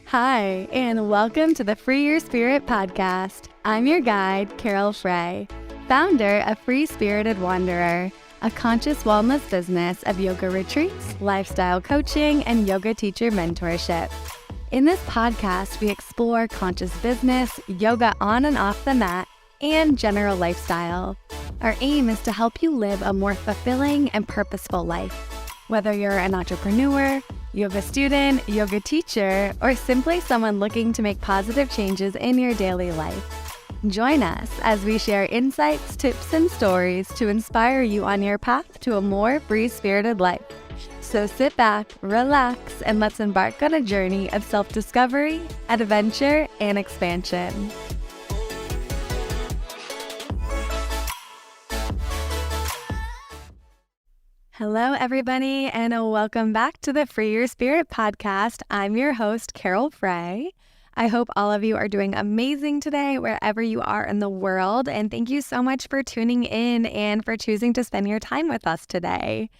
Hi, and welcome to the Free Your Spirit podcast. I'm your guide, Carole Frey, founder of Free Spirited Wanderer, a conscious wellness business of yoga retreats, lifestyle coaching, and yoga teacher mentorship. In this podcast, we explore conscious business, yoga on and off the mat, and general lifestyle. Our aim is to help you live a more fulfilling and purposeful life. Whether you're an entrepreneur, yoga student, yoga teacher, or simply someone looking to make positive changes in your daily life. Join us as we share insights, tips, and stories to inspire you on your path to a more free-spirited life. So sit back, relax, and let's embark on a journey of self-discovery, adventure, and expansion. Hello, everybody, and welcome back to the Free Your Spirit podcast. I'm your host, Carole Frey. I hope all of you are doing amazing today, wherever you are in the world, and thank you so much for tuning in and for choosing to spend your time with us today.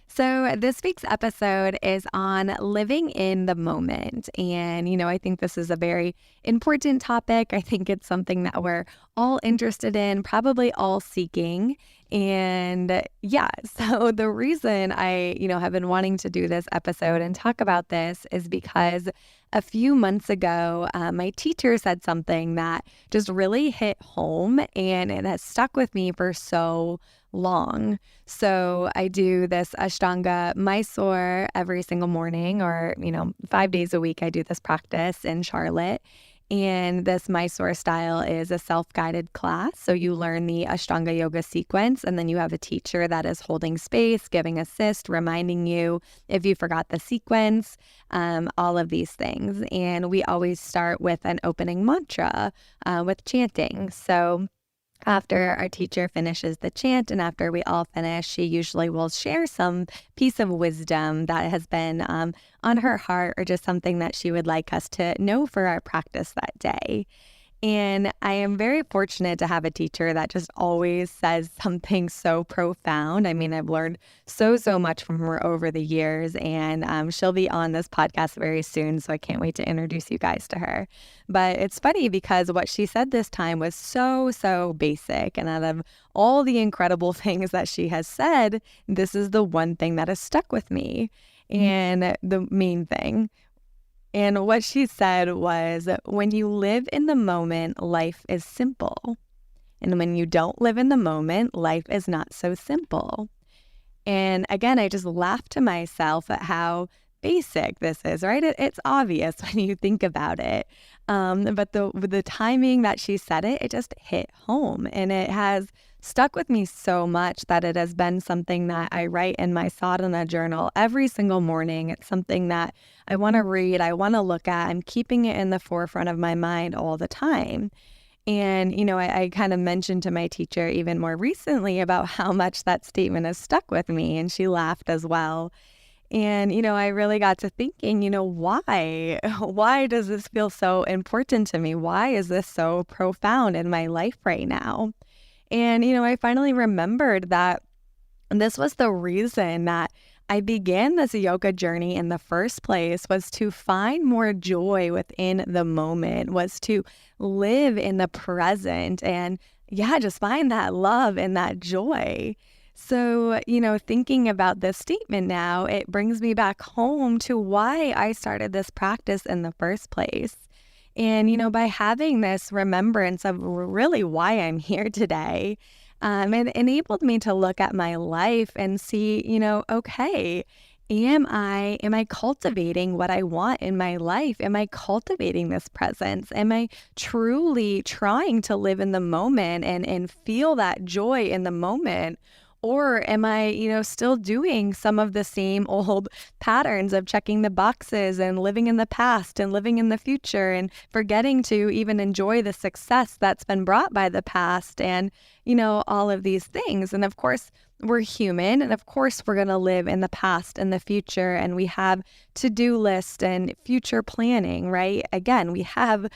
So this week's episode is on living in the moment. And, I think this is a very important topic. I think it's something that we're all interested in, probably all seeking. And so the reason I, have been wanting to do this episode and talk about this is because a few months ago, my teacher said something that just really hit home, and it has stuck with me for so long. So I do this Ashtanga Mysore every single morning, or 5 days a week I do this practice in Charlotte. And this Mysore style is a self-guided class. So you learn the Ashtanga yoga sequence, and then you have a teacher that is holding space, giving assist, reminding you if you forgot the sequence, all of these things. And we always start with an opening mantra with chanting. So after our teacher finishes the chant and after we all finish, she usually will share some piece of wisdom that has been on her heart, or just something that she would like us to know for our practice that day. And I am very fortunate to have a teacher that just always says something so profound. I mean, I've learned so much from her over the years, and she'll be on this podcast very soon, so I can't wait to introduce you guys to her. But it's funny because what she said this time was so basic, and out of all the incredible things that she has said, this is the one thing that has stuck with me, and the main thing. And what she said was, when you live in the moment, life is simple. And when you don't live in the moment, life is not so simple. And again, I just laughed to myself at how basic this is, right? It's obvious when you think about it. But the timing that she said it just hit home. And it has stuck with me so much that it has been something that I write in my sadhana journal every single morning. It's something that I want to read, I want to look at. I'm keeping it in the forefront of my mind all the time. And, I kind of mentioned to my teacher even more recently about how much that statement has stuck with me, and she laughed as well. And, I really got to thinking, why? Why does this feel so important to me? Why is this so profound in my life right now? And, I finally remembered that this was the reason that I began this yoga journey in the first place, was to find more joy within the moment, was to live in the present, and just find that love and that joy. So, thinking about this statement now, it brings me back home to why I started this practice in the first place. And, by having this remembrance of really why I'm here today, it enabled me to look at my life and see, okay, am I cultivating what I want in my life? Am I cultivating this presence? Am I truly trying to live in the moment and feel that joy in the moment? Or am I, still doing some of the same old patterns of checking the boxes and living in the past and living in the future and forgetting to even enjoy the success that's been brought by the past and, all of these things. And of course, we're human, and of course, we're going to live in the past and the future, and we have to-do lists and future planning, right? Again, we have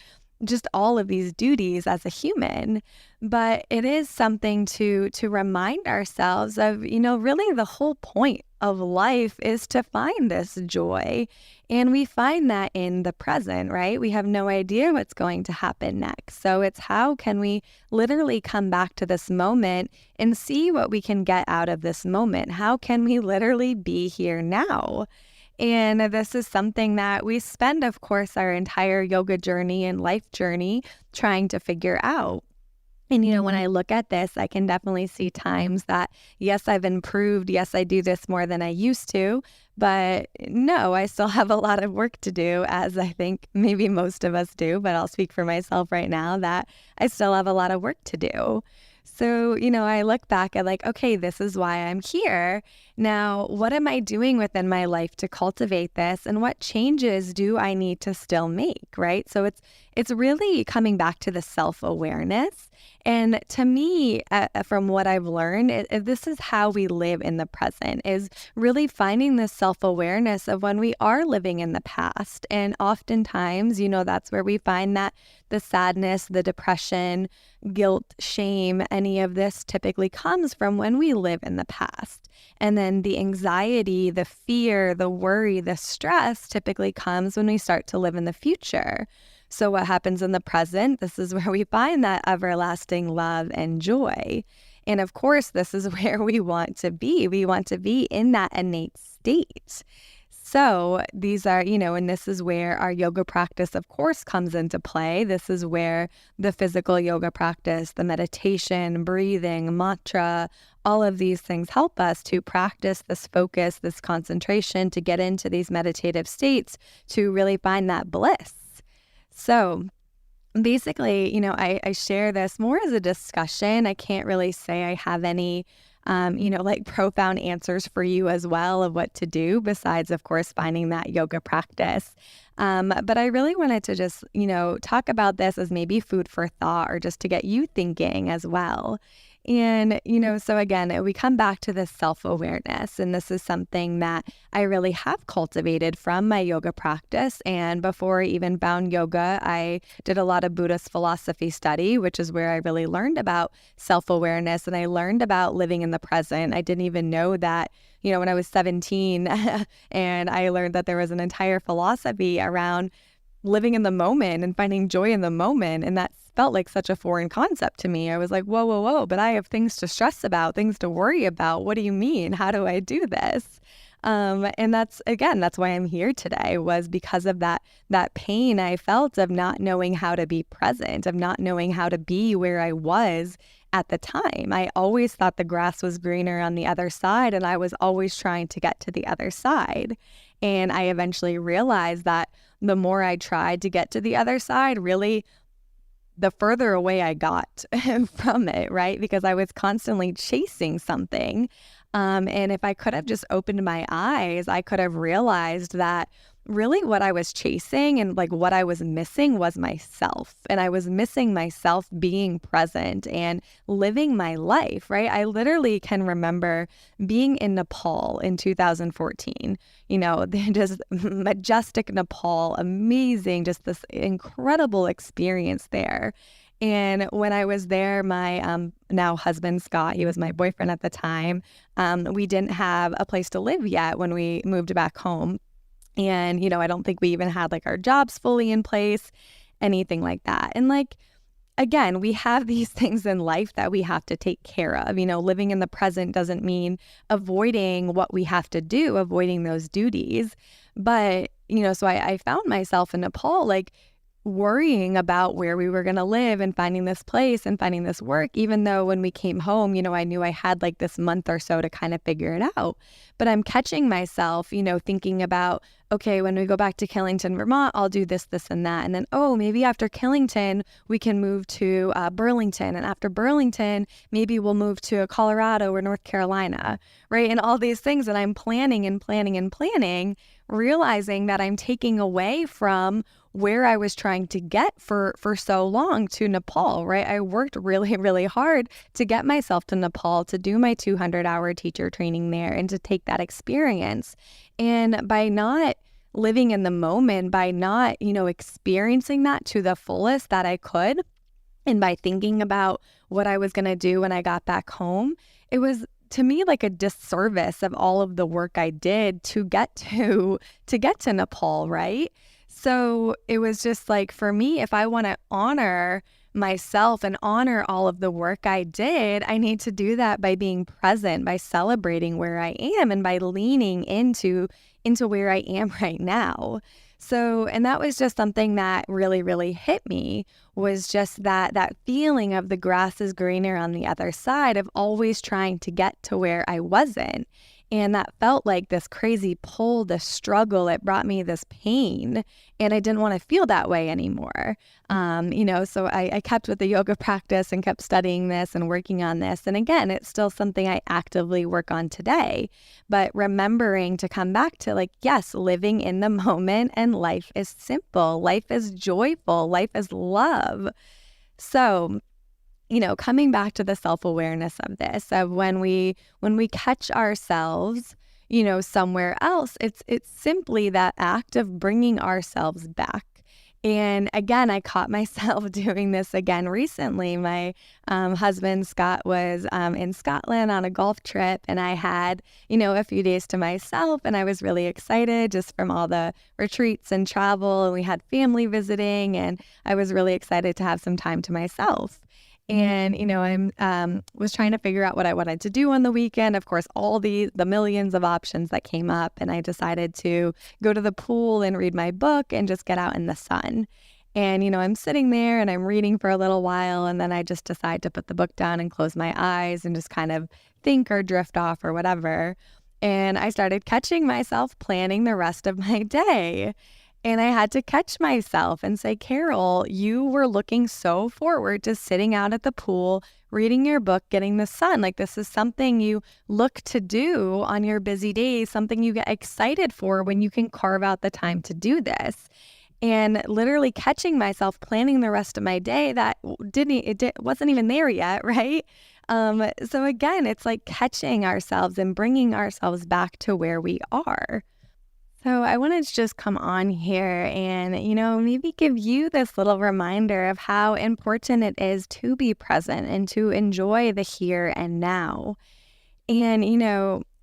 just all of these duties as a human. But it is something to remind ourselves of, really the whole point of life is to find this joy. And we find that in the present, right? We have no idea what's going to happen next. So it's how can we literally come back to this moment and see what we can get out of this moment? How can we literally be here now? And this is something that we spend, of course, our entire yoga journey and life journey trying to figure out. And, when I look at this, I can definitely see times that, yes, I've improved. Yes, I do this more than I used to. But no, I still have a lot of work to do, as I think maybe most of us do. But I'll speak for myself right now that I still have a lot of work to do. So, I look back at okay, this is why I'm here. Now, what am I doing within my life to cultivate this? And what changes do I need to still make, right? So it's really coming back to the self-awareness. And to me, from what I've learned, this is how we live in the present, is really finding this self-awareness of when we are living in the past. And oftentimes, that's where we find that the sadness, the depression, guilt, shame, any of this typically comes from when we live in the past. And then the anxiety, the fear, the worry, the stress typically comes when we start to live in the future. So what happens in the present? This is where we find that everlasting love and joy. And of course, this is where we want to be. We want to be in that innate state. So these are, and this is where our yoga practice, of course, comes into play. This is where the physical yoga practice, the meditation, breathing, mantra, all of these things help us to practice this focus, this concentration, to get into these meditative states, to really find that bliss. So basically, I share this more as a discussion. I can't really say I have any profound answers for you as well of what to do besides, of course, finding that yoga practice. But I really wanted to just, talk about this as maybe food for thought or just to get you thinking as well. And, so again, we come back to this self-awareness, and this is something that I really have cultivated from my yoga practice. And before I even found yoga, I did a lot of Buddhist philosophy study, which is where I really learned about self-awareness, and I learned about living in the present. I didn't even know that, when I was 17 and I learned that there was an entire philosophy around living in the moment and finding joy in the moment. And that felt like such a foreign concept to me. I was like, whoa, whoa, whoa, but I have things to stress about, things to worry about. What do you mean? How do I do this? And that's why I'm here today, was because of that pain I felt of not knowing how to be present, of not knowing how to be where I was at the time. I always thought the grass was greener on the other side, and I was always trying to get to the other side. And I eventually realized that the more I tried to get to the other side, really, the further away I got from it, right? Because I was constantly chasing something. And if I could have just opened my eyes, I could have realized that really what I was chasing and what I was missing was myself. And I was missing myself being present and living my life, right? I literally can remember being in Nepal in 2014, just majestic Nepal, amazing, just this incredible experience there. And when I was there, my now husband, Scott, he was my boyfriend at the time, we didn't have a place to live yet when we moved back home. And, I don't think we even had our jobs fully in place, anything like that. And again, we have these things in life that we have to take care of. Living in the present doesn't mean avoiding what we have to do, avoiding those duties. But, so I found myself in Nepal, worrying about where we were going to live and finding this place and finding this work, even though when we came home, I knew I had this month or so to kind of figure it out. But I'm catching myself, thinking about, okay, when we go back to Killington, Vermont, I'll do this, this, and that. And then, oh, maybe after Killington, we can move to Burlington. And after Burlington, maybe we'll move to Colorado or North Carolina, right? And all these things that I'm planning and planning and planning, realizing that I'm taking away from where I was trying to get for so long, to Nepal, right? I worked really, really hard to get myself to Nepal, to do my 200-hour teacher training there and to take that experience. And by not living in the moment by not, experiencing that to the fullest that I could. And by thinking about what I was going to do when I got back home, it was to me like a disservice of all of the work I did to get to Nepal, right? So it was just like, for me, if I want to honor myself and honor all of the work I did, I need to do that by being present, by celebrating where I am, and by leaning into where I am right now. So, and that was just something that really, really hit me, was just that feeling of the grass is greener on the other side, of always trying to get to where I wasn't. And that felt like this crazy pull, this struggle. It brought me this pain, and I didn't want to feel that way anymore. So I kept with the yoga practice and kept studying this and working on this. And again, it's still something I actively work on today, but remembering to come back to, like, yes, living in the moment, and life is simple. Life is joyful. Life is love. So, coming back to the self-awareness of this, of when we catch ourselves, somewhere else, it's simply that act of bringing ourselves back. And again, I caught myself doing this again recently. My husband, Scott, was in Scotland on a golf trip, and I had, a few days to myself, and I was really excited just from all the retreats and travel, and we had family visiting, and I was really excited to have some time to myself. And, I was trying to figure out what I wanted to do on the weekend. Of course, all the millions of options that came up. And I decided to go to the pool and read my book and just get out in the sun. And, I'm sitting there and I'm reading for a little while. And then I just decide to put the book down and close my eyes and just kind of think or drift off or whatever. And I started catching myself planning the rest of my day. And I had to catch myself and say, Carole, you were looking so forward to sitting out at the pool, reading your book, getting the sun. Like, this is something you look to do on your busy days, something you get excited for when you can carve out the time to do this. And literally catching myself planning the rest of my day that wasn't even there yet, right? So again, it's like catching ourselves and bringing ourselves back to where we are. So I wanted to just come on here and, maybe give you this little reminder of how important it is to be present and to enjoy the here and now. And,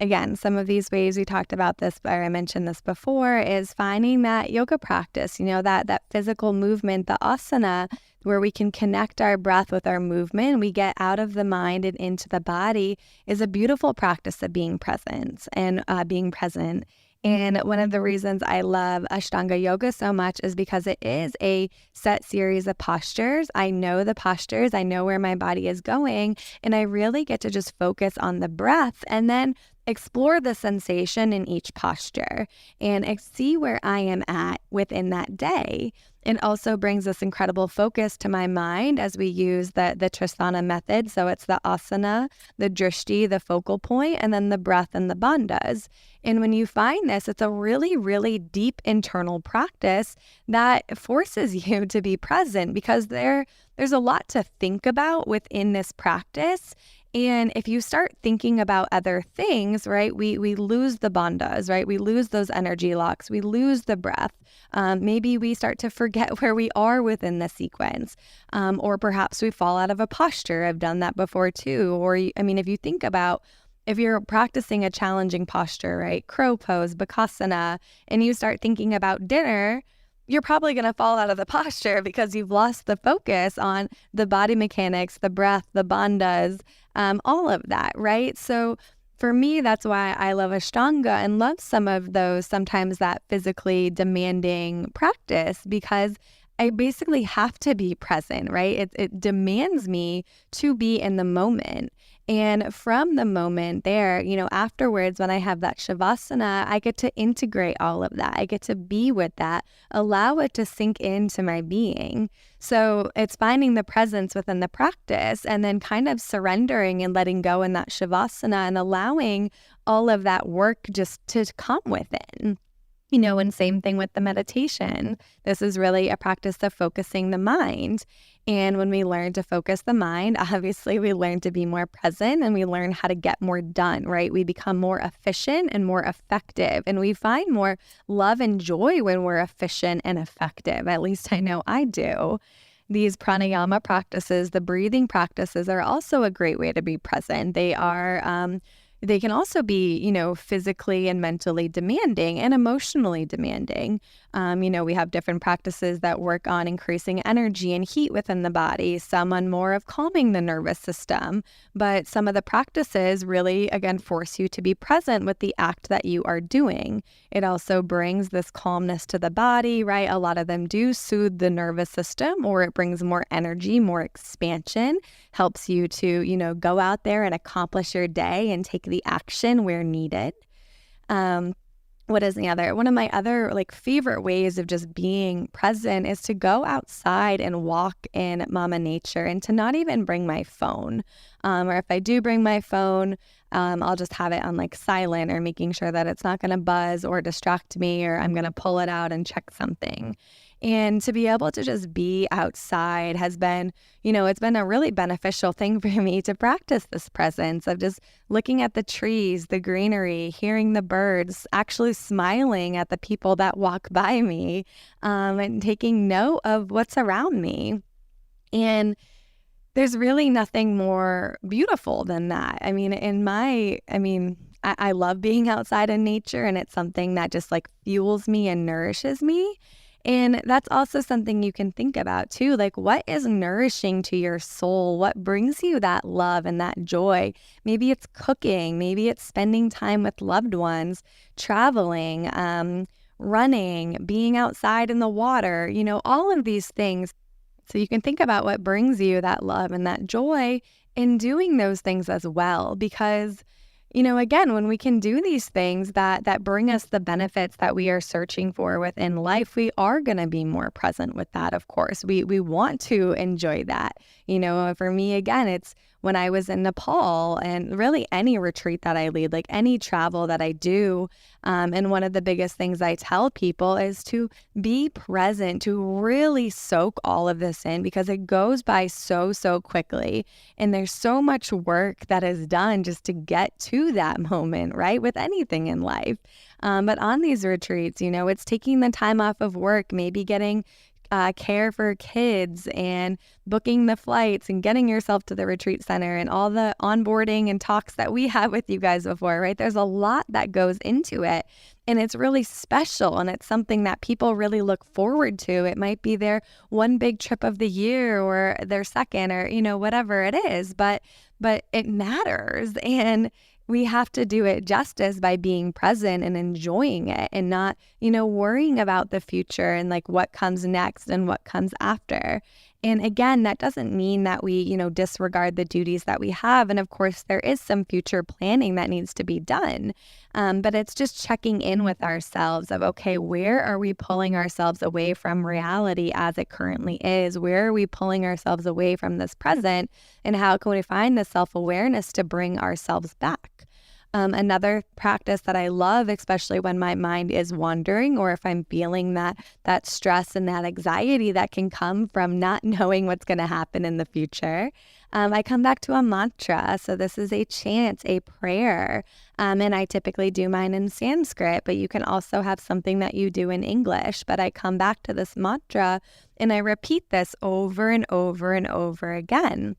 again, some of these ways we talked about this, or I mentioned this before, is finding that yoga practice, that physical movement, the asana, where we can connect our breath with our movement. We get out of the mind and into the body, is a beautiful practice of being present and being present. And one of the reasons I love Ashtanga yoga so much is because it is a set series of postures. I know the postures, I know where my body is going, and I really get to just focus on the breath and then explore the sensation in each posture and see where I am at within that day. It also brings this incredible focus to my mind as we use the Trasana method. So it's the asana, the drishti, the focal point, and then the breath and the bandhas. And when you find this, it's a really, really deep internal practice that forces you to be present, because there's a lot to think about within this practice. And if you start thinking about other things, right, we lose the bandhas, right? We lose those energy locks. We lose the breath. Maybe we start to forget where we are within the sequence. Or perhaps we fall out of a posture. I've done that before too. Or, if you think about, if you're practicing a challenging posture, right, crow pose, bakasana, and you start thinking about dinner, you're probably going to fall out of the posture because you've lost the focus on the body mechanics, the breath, the bandhas, all of that, right? So for me, that's why I love Ashtanga and love some of those, sometimes that physically demanding practice, because I basically have to be present, right? It demands me to be in the moment. And from the moment there, afterwards, when I have that Shavasana, I get to integrate all of that. I get to be with that, allow it to sink into my being. So it's finding the presence within the practice and then kind of surrendering and letting go in that Shavasana and allowing all of that work just to come within. And same thing with the meditation. This is really a practice of focusing the mind. And when we learn to focus the mind, obviously we learn to be more present and we learn how to get more done, right? We become more efficient and more effective. And we find more love and joy when we're efficient and effective. At least I know I do. These pranayama practices, the breathing practices, are also a great way to be present. They can also be, physically and mentally demanding and emotionally demanding. We have different practices that work on increasing energy and heat within the body, some on more of calming the nervous system. But some of the practices really, again, force you to be present with the act that you are doing. It also brings this calmness to the body, right? A lot of them do soothe the nervous system, or it brings more energy, more expansion, helps you to, go out there and accomplish your day and take the action where needed. One of my other favorite ways of just being present is to go outside and walk in Mama Nature and to not even bring my phone. Or if I do bring my phone, I'll just have it on silent, or making sure that it's not going to buzz or distract me, or I'm going to pull it out and check something. And to be able to just be outside has been, it's been a really beneficial thing for me to practice this presence of just looking at the trees, the greenery, hearing the birds, actually smiling at the people that walk by me, and taking note of what's around me. And there's really nothing more beautiful than that. I love being outside in nature, and it's something that just fuels me and nourishes me. And that's also something you can think about too. What is nourishing to your soul? What brings you that love and that joy? Maybe it's cooking. Maybe it's spending time with loved ones, traveling, running, being outside in the water, all of these things. So you can think about what brings you that love and that joy in doing those things as well. Because again, when we can do these things that bring us the benefits that we are searching for within life, we are going to be more present with that, of course. We want to enjoy that. For me, again, it's when I was in Nepal, and really any retreat that I lead, any travel that I do. And one of the biggest things I tell people is to be present, to really soak all of this in, because it goes by so quickly. And there's so much work that is done just to get to that moment, right? With anything in life. But on these retreats, it's taking the time off of work, maybe getting care for kids and booking the flights and getting yourself to the retreat center and all the onboarding and talks that we have with you guys before, right? There's a lot that goes into it, and it's really special, and it's something that people really look forward to. It might be their one big trip of the year, or their second, or whatever it is, but it matters, and we have to do it justice by being present and enjoying it, and not, worrying about the future and what comes next and what comes after. And again, that doesn't mean that we, disregard the duties that we have. And of course, there is some future planning that needs to be done. But it's just checking in with ourselves of, okay, where are we pulling ourselves away from reality as it currently is? Where are we pulling ourselves away from this present? And how can we find the self-awareness to bring ourselves back? Another practice that I love, especially when my mind is wandering, or if I'm feeling that stress and that anxiety that can come from not knowing what's going to happen in the future, I come back to a mantra. So this is a chant, a prayer, and I typically do mine in Sanskrit, but you can also have something that you do in English. But I come back to this mantra and I repeat this over and over and over again.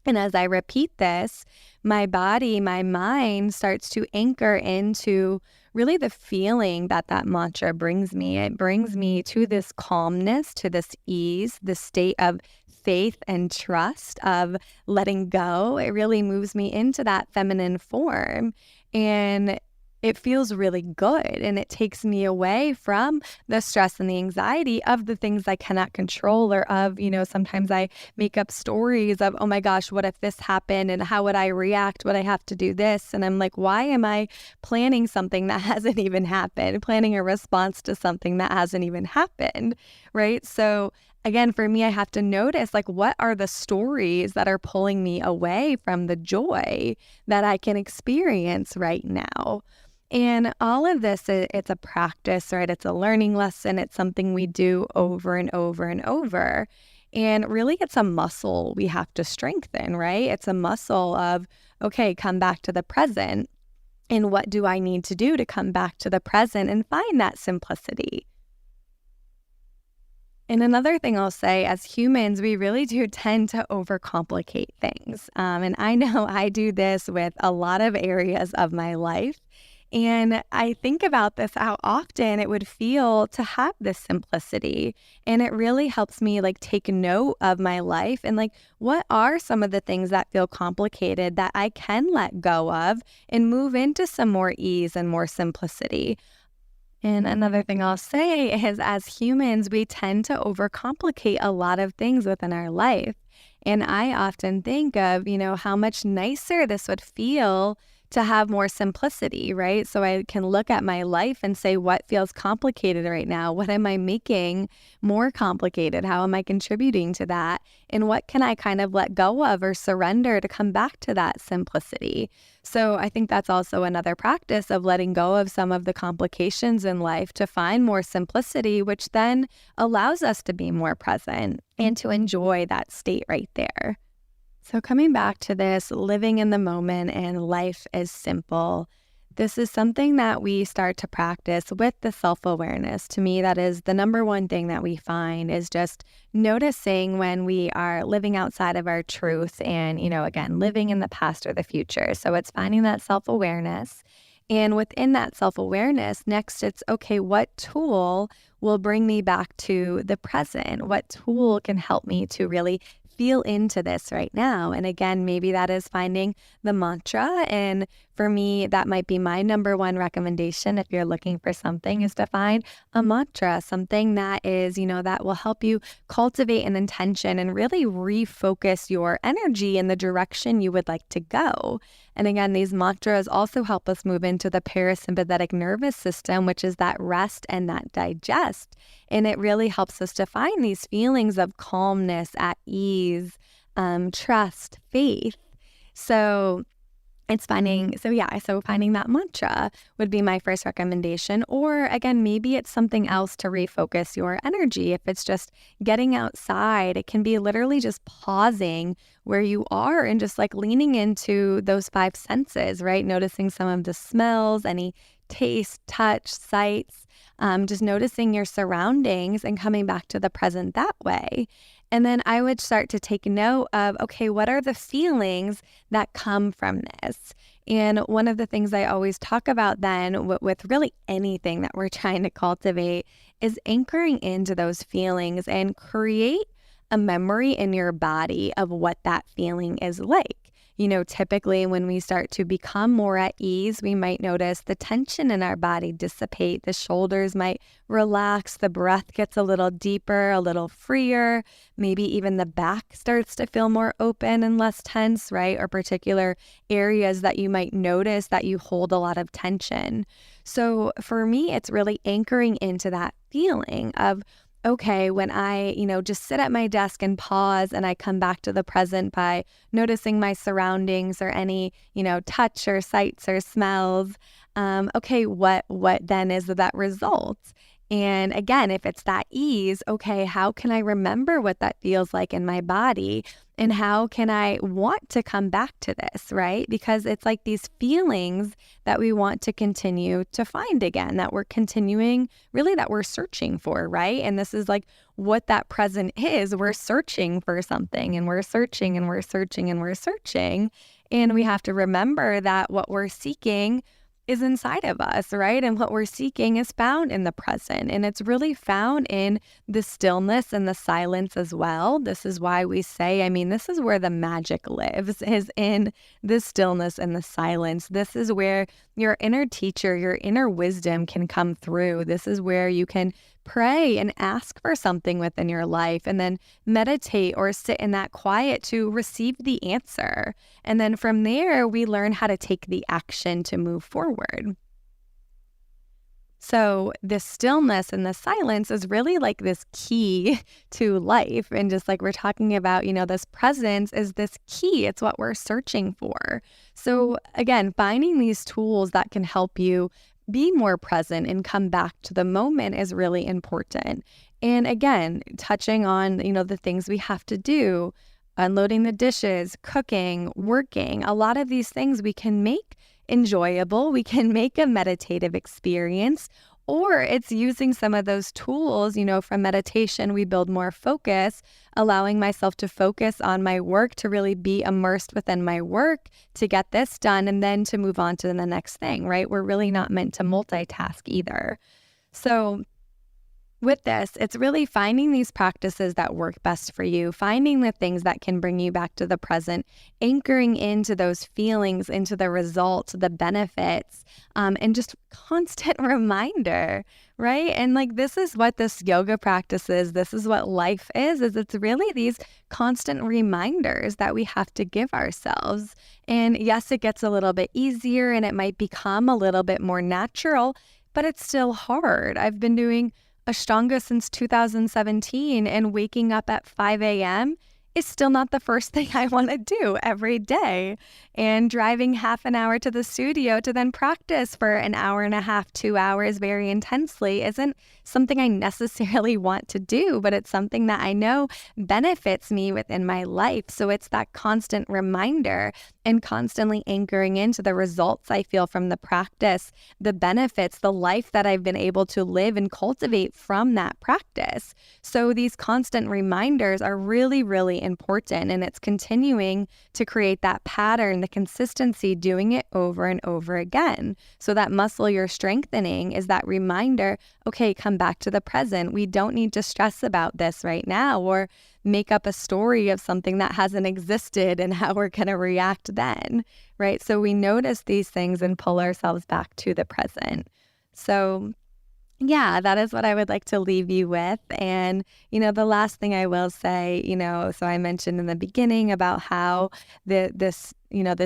And as I repeat this, my body, my mind starts to anchor into really the feeling that mantra brings me. It brings me to this calmness, to this ease, this state of faith and trust, of letting go. It really moves me into that feminine form. And it feels really good, and it takes me away from the stress and the anxiety of the things I cannot control, or of, sometimes I make up stories of, oh my gosh, what if this happened, and how would I react? Would I have to do this? And I'm like, why am I planning something that hasn't even happened, planning a response to something that hasn't even happened, right? So again, for me, I have to notice, what are the stories that are pulling me away from the joy that I can experience right now? And all of this, it's a practice, right? It's a learning lesson. It's something we do over and over and over. And really, it's a muscle we have to strengthen, right? It's a muscle of, okay, come back to the present. And what do I need to do to come back to the present and find that simplicity? And another thing I'll say, as humans, we really do tend to overcomplicate things. And I know I do this with a lot of areas of my life. And I think about this, how often it would feel to have this simplicity. And it really helps me like take note of my life and like, what are some of the things that feel complicated that I can let go of and move into some more ease and more simplicity. And another thing I'll say is, as humans, we tend to overcomplicate a lot of things within our life. And I often think of, how much nicer this would feel to have more simplicity, right? So I can look at my life and say, what feels complicated right now? What am I making more complicated? How am I contributing to that? And what can I kind of let go of or surrender to come back to that simplicity? So I think that's also another practice of letting go of some of the complications in life to find more simplicity, which then allows us to be more present and to enjoy that state right there. So coming back to this, living in the moment and life is simple. This is something that we start to practice with the self-awareness. To me, that is the number one thing that we find is just noticing when we are living outside of our truth and, again, living in the past or the future. So it's finding that self-awareness. And within that self-awareness, next it's, okay, what tool will bring me back to the present? What tool can help me to really feel into this right now? And again, maybe that is finding the mantra. And for me, that might be my number one recommendation if you're looking for something, is to find a mantra, something that is, that will help you cultivate an intention and really refocus your energy in the direction you would like to go. And again, these mantras also help us move into the parasympathetic nervous system, which is that rest and that digest. And it really helps us to find these feelings of calmness, at ease, trust, faith. So finding that mantra would be my first recommendation. Or again, maybe it's something else to refocus your energy. If it's just getting outside, it can be literally just pausing where you are and just like leaning into those five senses, right? Noticing some of the smells, any taste, touch, sights, just noticing your surroundings and coming back to the present that way. And then I would start to take note of, okay, what are the feelings that come from this? And one of the things I always talk about then with really anything that we're trying to cultivate is anchoring into those feelings and create a memory in your body of what that feeling is like. Typically when we start to become more at ease, we might notice the tension in our body dissipate, the shoulders might relax, the breath gets a little deeper, a little freer, maybe even the back starts to feel more open and less tense, right? Or particular areas that you might notice that you hold a lot of tension. So for me, it's really anchoring into that feeling of, okay, when I, just sit at my desk and pause and I come back to the present by noticing my surroundings or any, touch or sights or smells, okay, what then is that result? And again, if it's that ease, okay, how can I remember what that feels like in my body? And how can I want to come back to this, right? Because it's like these feelings that we want to continue to find again, that we're continuing, really that we're searching for, right? And this is like what that present is. We're searching for something and we're searching and we're searching and we're searching. And we have to remember that what we're seeking is inside of us, right? And what we're seeking is found in the present. And it's really found in the stillness and the silence as well. This is why we say, this is where the magic lives, is in the stillness and the silence. This is where your inner teacher, your inner wisdom can come through. This is where you can pray and ask for something within your life and then meditate or sit in that quiet to receive the answer. And then from there, we learn how to take the action to move forward. So the stillness and the silence is really like this key to life. And just like we're talking about, this presence is this key. It's what we're searching for. So again, finding these tools that can help you be more present and come back to the moment is really important. And again, touching on, the things we have to do, unloading the dishes, cooking, working, a lot of these things we can make enjoyable. We can make a meditative experience, or it's using some of those tools, from meditation, we build more focus, allowing myself to focus on my work, to really be immersed within my work, to get this done, and then to move on to the next thing, right? We're really not meant to multitask either. So with this, it's really finding these practices that work best for you, finding the things that can bring you back to the present, anchoring into those feelings, into the results, the benefits, and just constant reminder, right? And this is what this yoga practice is. This is what life is it's really these constant reminders that we have to give ourselves. And yes, it gets a little bit easier and it might become a little bit more natural, but it's still hard. I've been doing Ashtanga since 2017, and waking up at 5 a.m. is still not the first thing I want to do every day. And driving half an hour to the studio to then practice for an hour and a half, 2 hours very intensely isn't something I necessarily want to do, but it's something that I know benefits me within my life. So it's that constant reminder and constantly anchoring into the results I feel from the practice, the benefits, the life that I've been able to live and cultivate from that practice. So these constant reminders are really, really important, and it's continuing to create that pattern, the consistency, doing it over and over again. So that muscle you're strengthening is that reminder, okay, come back to the present. We don't need to stress about this right now or make up a story of something that hasn't existed and how we're going to react then, right? So we notice these things and pull ourselves back to the present. So yeah, that is what I would like to leave you with. And, the last thing I will say, so I mentioned in the beginning about how this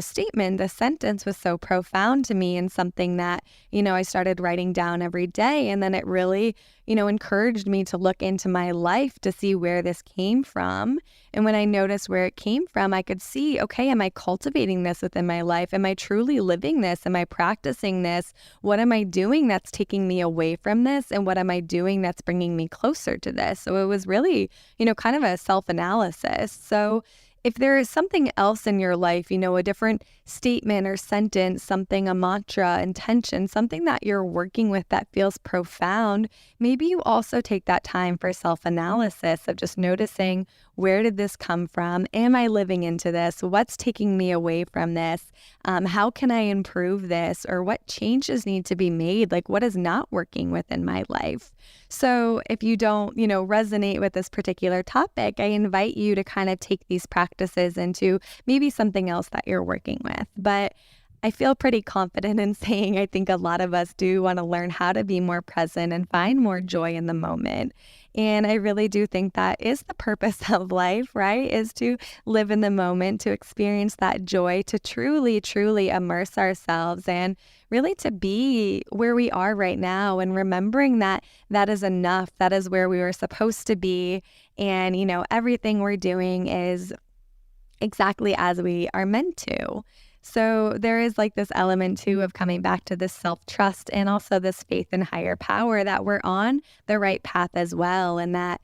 statement, this sentence was so profound to me, and something that, I started writing down every day. And then it really, encouraged me to look into my life to see where this came from. And when I noticed where it came from, I could see, okay, am I cultivating this within my life? Am I truly living this? Am I practicing this? What am I doing that's taking me away from this? And what am I doing that's bringing me closer to this? So it was really, kind of a self-analysis. So if there is something else in your life, a different statement or sentence, something, a mantra, intention, something that you're working with that feels profound, maybe you also take that time for self-analysis of just noticing, where did this come from? Am I living into this? What's taking me away from this? How can I improve this? Or what changes need to be made? What is not working within my life? So if you don't, resonate with this particular topic, I invite you to kind of take these practices into maybe something else that you're working with. But I feel pretty confident in saying I think a lot of us do want to learn how to be more present and find more joy in the moment. And I really do think that is the purpose of life, right? Is to live in the moment, to experience that joy, to truly, truly immerse ourselves, and really to be where we are right now, and remembering that that is enough. That is where we were supposed to be. And, everything we're doing is exactly as we are meant to. So there is this element too of coming back to this self-trust and also this faith in higher power that we're on the right path as well. And that,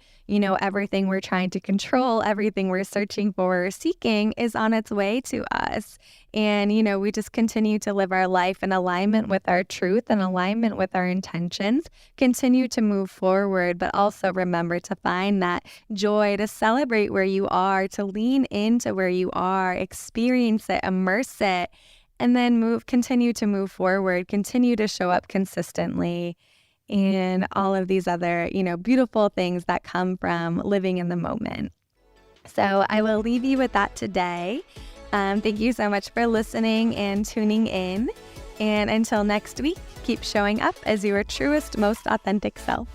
everything we're trying to control, everything we're searching for or seeking is on its way to us. And, we just continue to live our life in alignment with our truth and alignment with our intentions, continue to move forward, but also remember to find that joy, to celebrate where you are, to lean into where you are, experience it, immerse it, and then continue to move forward, continue to show up consistently, and all of these other, beautiful things that come from living in the moment. So I will leave you with that today. Thank you so much for listening and tuning in. And until next week, keep showing up as your truest, most authentic self.